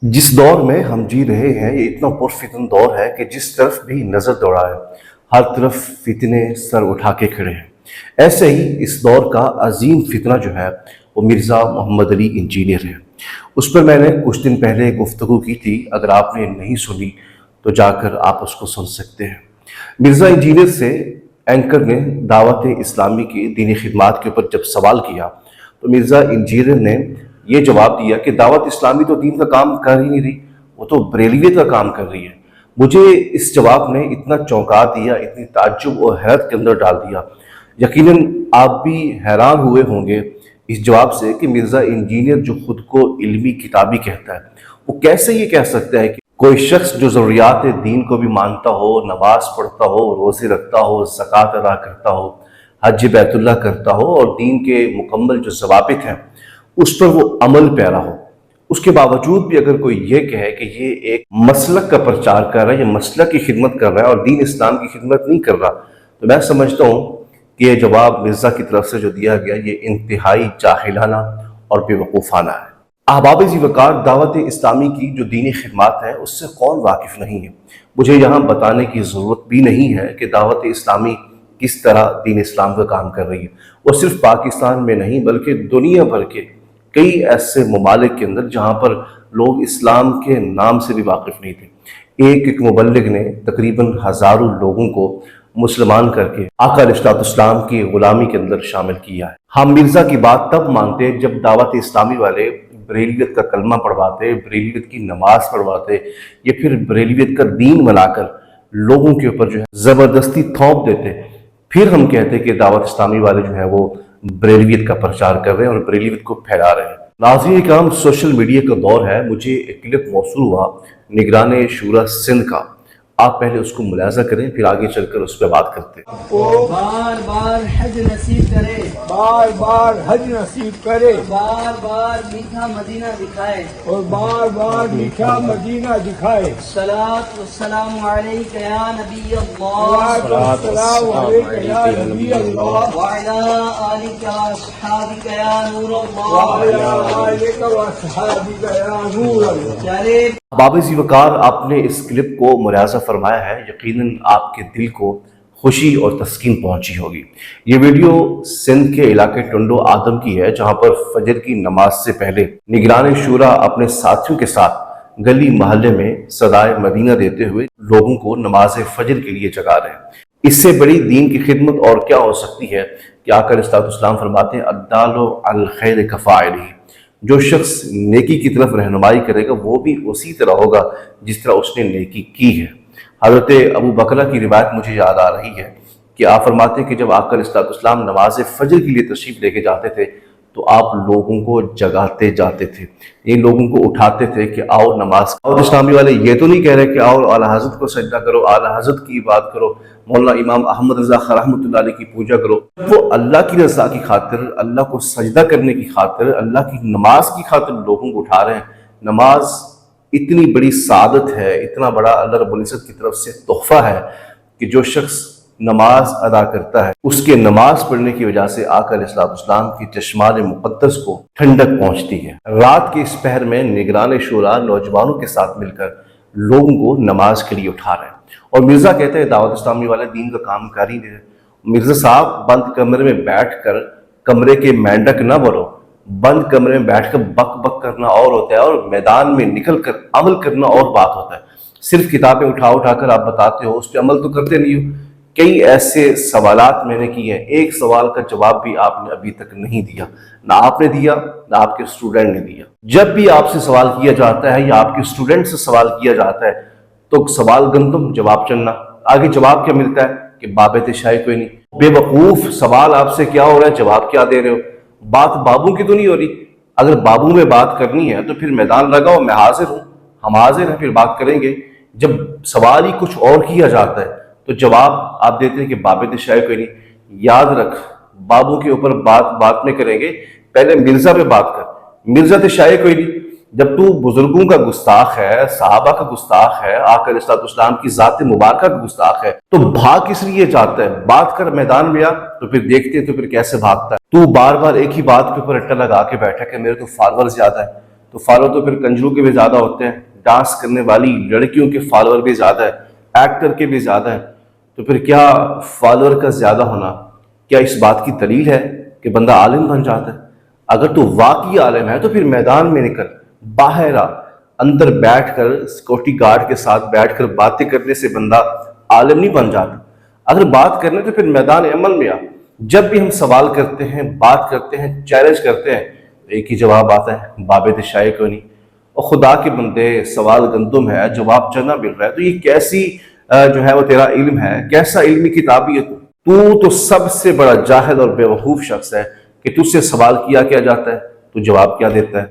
जिस दौर में हम जी रहे हैं ये इतना पुरफितन दौर है कि जिस तरफ भी नज़र दौड़ाए हर तरफ फितने सर उठा के खड़े हैं। ऐसे ही इस दौर का अजीम फितना जो है वो मिर्ज़ा मोहम्मद अली इंजीनियर है। उस पर मैंने कुछ दिन पहले गुफ्तगू की थी, अगर आपने नहीं सुनी तो जाकर आप उसको सुन सकते हैं। मिर्ज़ा इंजीनियर से एंकर ने दावत इस्लामी की दीनी खिदमात के ऊपर जब सवाल किया तो मिर्ज़ा इंजीनियर ने ये जवाब दिया कि दावत इस्लामी तो दीन का काम कर ही नहीं रही, वो तो बरेलवियत का काम कर रही है। मुझे इस जवाब ने इतना चौंका दिया, इतनी ताज्जुब और हैरत के अंदर डाल दिया। यकीनन आप भी हैरान हुए होंगे इस जवाब से कि मिर्ज़ा इंजीनियर जो खुद को इल्मी किताबी कहता है, वो कैसे ये कह सकता है कि कोई शख्स जो ज़रूरियात दीन को भी मानता हो, नमाज पढ़ता हो, रोज़े रखता हो, ज़कात अदा करता हो, हज बैतुल्लाह करता हो और दीन के मुकम्मल जो ज़वाबित हैं उस पर वो अमल पैरा हो, उसके बावजूद भी अगर कोई ये कहे कि ये एक मसलक का प्रचार कर रहा है, ये मसलक की खिदमत कर रहा है और दीन इस्लाम की खिदमत नहीं कर रहा, तो मैं समझता हूँ कि ये जवाब मिर्ज़ा की तरफ से जो दिया गया ये इंतहाई जाहिलाना और बेवकूफ़ाना है। अहबाब ज़ी-वक़ार दावत इस्लामी की जो दीनी खिदमत है उससे कौन वाकिफ़ नहीं है। मुझे यहाँ बताने की ज़रूरत भी नहीं है कि दावत इस्लामी किस तरह दीन इस्लाम का काम कर रही है। वो सिर्फ पाकिस्तान में नहीं बल्कि दुनिया भर के कई ऐसे ममालिक के अंदर जहाँ पर लोग इस्लाम के नाम से भी वाकिफ़ नहीं थे, एक एक मुबल्लिग ने तकरीबन हज़ारों लोगों को मुसलमान करके आका अलैहिस्सलाम की ग़ुलामी के अंदर शामिल किया है। हम मिर्ज़ा की बात तब मानते जब दावत इस्लामी वाले बरेलवियत का कलमा पढ़वाते, बरेलवियत की नमाज पढ़वाते या फिर बरेलवियत का दीन बनाकर लोगों के ऊपर जो है ज़बरदस्ती थोप देते, फिर हम कहते कि दावत इस्लामी वाले जो है वो बरेलवियत का प्रचार कर रहे हैं और बरेलवियत को फैला रहे हैं। नाज़रीन इकराम, सोशल मीडिया का दौर है। मुझे एक क्लिप मौसूल हुआ निगरान शूरा सिंध का, आप पहले उसको मुलाजा करें फिर आगे चलकर उस पर बात करते हैं। बार बार हज नसीब करे, बार बार हज नसीब करे, बार बार मीठा मदीना दिखाए और बार बार मीठा मदीना दिखाए। सलात वस्सलाम अलैका या नबी अल्लाह सलाम अलैका या नबी अल्लाह व अला आलिका व अस्हाबिका या नूर व अल्लाह। अला आलिका व अस्हाबिका या नूर अल्लाह। चले अहबाब ज़ी-वक़ार, आपने इस क्लिप को मुलाज़ा फरमाया है, यकीनन आपके दिल को खुशी और तस्कीन पहुंची होगी। ये वीडियो सिंध के इलाके टुंडो आदम की है, जहां पर फजर की नमाज से पहले निगरान शूरा अपने साथियों के साथ गली मोहल्ले में सदाए मदीना देते हुए लोगों को नमाज फजर के लिए जगा रहे हैं। इससे बड़ी दीन की खिदमत और क्या हो सकती है कि आका अलैहिस्सलाम फरमाते हैं अद्दालु अल खैर कफ़ाइलिही, जो शख्स नेकी की तरफ रहनुमाई करेगा वो भी उसी तरह होगा जिस तरह उसने नेकी की है। हज़रत अबू बकरा की रिवायत मुझे याद आ रही है कि आप फरमाते कि जब आका अलैहिस्सलाम नमाज फजर के लिए तशरीफ़ लेके जाते थे तो आप लोगों को जगाते जाते थे, इन लोगों को उठाते थे कि आओ नमाज। और इस्लामी वाले ये तो नहीं कह रहे कि आओ आला हज़रत को सजदा करो, आला हज़रत की इबादत करो, मौलाना इमाम अहमद रज़ा ख़ान रहमतुल्लाह अलैह की पूजा करो। वो अल्लाह की रज़ा की खातिर, अल्लाह को सजदा करने की खातिर, अल्लाह की नमाज की खातिर लोगों को उठा रहे हैं। नमाज इतनी बड़ी सादत है, इतना बड़ा अल्लाह रब्बुल इज़्ज़त की तरफ से तोहफ़ा है कि जो शख्स नमाज अदा करता है उसके नमाज पढ़ने की वजह से आका अलैहिस्सलाम की चश्मान मुक़द्दस को ठंडक पहुंचती है। रात के इस पहर में निगरान शूरा नौजवानों के साथ मिलकर लोगों को नमाज के लिए उठा रहे हैं। और मिर्ज़ा कहते हैं दावत इस्लामी वाले दीन का काम कर ही नहीं रहे। मिर्ज़ा साहब, बंद कमरे में बैठ कर कमरे के मेंढक न बनो, बंद कमरे में बैठ कर बक बक करना और होता है और मैदान में निकल कर अमल करना और बात होता है। सिर्फ किताबें उठा कर आप बताते हो, उस पर अमल तो करते नहीं हो। कई ऐसे सवालात मैंने किए हैं, एक सवाल का जवाब भी आपने अभी तक नहीं दिया, ना आपने दिया ना आपके स्टूडेंट ने दिया। जब भी आपसे सवाल किया जाता है या आपके स्टूडेंट से सवाल किया जाता है तो सवाल गंदम जवाब चलना, आगे जवाब क्या मिलता है कि बाबे शाही कोई नहीं। बेवकूफ, सवाल आपसे क्या हो रहा है, जवाब क्या दे रहे हो। बात बाबू की तो नहीं हो रही। अगर बाबू में बात करनी है तो फिर मैदान लगाओ, मैं हाजिर हूँ, हम हाजिर हैं, फिर बात करेंगे। जब सवाल ही कुछ और किया जाता है तो जवाब आप देते हैं कि बाबे शाही कोई नहीं। याद रख, बाबू के ऊपर बात में करेंगे, पहले मिर्जा पे बात कर। मिर्जा तो शाही कोई नहीं। जब तू बुजुर्गों का गुस्ताख है, सहाबा का गुस्ताख है, आका अलैहिस्सलाम की ज़ात मुबारक का गुस्ताख है, तो भाग किस लिए जाता है। बात कर, मैदान में आ, तो फिर देखते हैं तो फिर कैसे भागता है। तू बार बार एक ही बात के ऊपर अट्टा लगा के बैठा कि मेरे तो फॉलोअर ज्यादा है, تو فالوور تو پھر کنجروں کے بھی زیادہ ہوتے ہیں، ڈانس کرنے والی لڑکیوں کے فالوور بھی زیادہ ہے، ایکٹر کے بھی زیادہ ہے، تو پھر کیا فالوور کا زیادہ ہونا کیا اس بات کی دلیل ہے کہ بندہ عالم بن جاتا ہے؟ اگر تو واقعی عالم ہے تو پھر میدان میں نکل، باہر آ، اندر بیٹھ کر سیکورٹی گارڈ کے ساتھ بیٹھ کر باتیں کرنے سے بندہ عالم نہیں بن جاتا۔ اگر بات کرنے تو پھر میدان عمل میں آ۔ جب بھی ہم سوال کرتے ہیں، بات کرتے ہیں، چیلنج کرتے ہیں، ایک ہی جواب آتا ہے، باب دشائے کو نہیں۔ اور خدا کے بندے، سوال گندم ہے، جواب چنا مل رہا ہے، تو یہ کیسی جو ہے وہ تیرا علم ہے، کیسا علمی کتابی ہے تو سب سے بڑا جاہل اور بیوقوف شخص ہے کہ تجھ سے سوال کیا جاتا ہے تو جواب کیا دیتا ہے۔